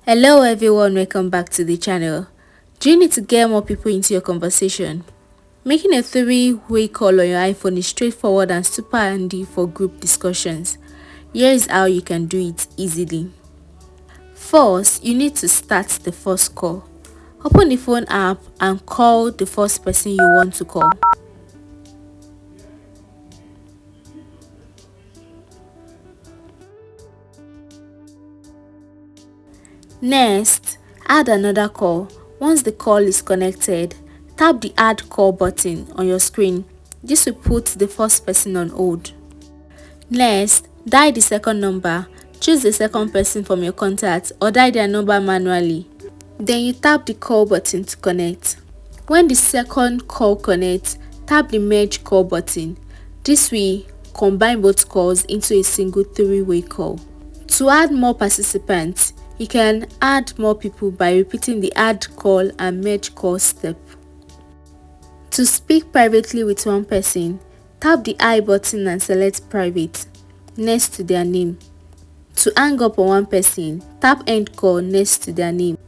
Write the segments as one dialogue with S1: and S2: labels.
S1: Hello everyone, welcome back to the channel. Do you need to get more people into your conversation? Making a three-way call on your iPhone is straightforward and super handy for group discussions. Here is how you can do it easily. First, you need to start the first call. Open the phone app and call the first person you want to call. Next, add another call. Once the call is connected, tap the add call button on your screen. This will put the first person on hold. Next, dial the second number. Choose the second person from your contacts or dial their number manually. Then you tap the call button to connect. When the second call connects, tap the merge call button. This will combine both calls into a single three-way call. To add more participants, you can add more people by repeating the add call and merge call step. To speak privately with one person, tap the I button and select private next to their name. To hang up on one person, tap end call next to their name.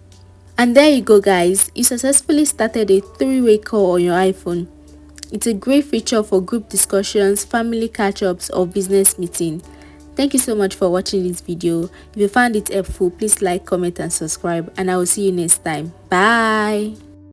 S1: And there you go guys, you successfully started a three-way call on your iPhone. It's a great feature for group discussions, family catch-ups or business meeting. Thank you so much for watching this video. If you found it helpful, please like, comment and subscribe, and I will see you next time. Bye.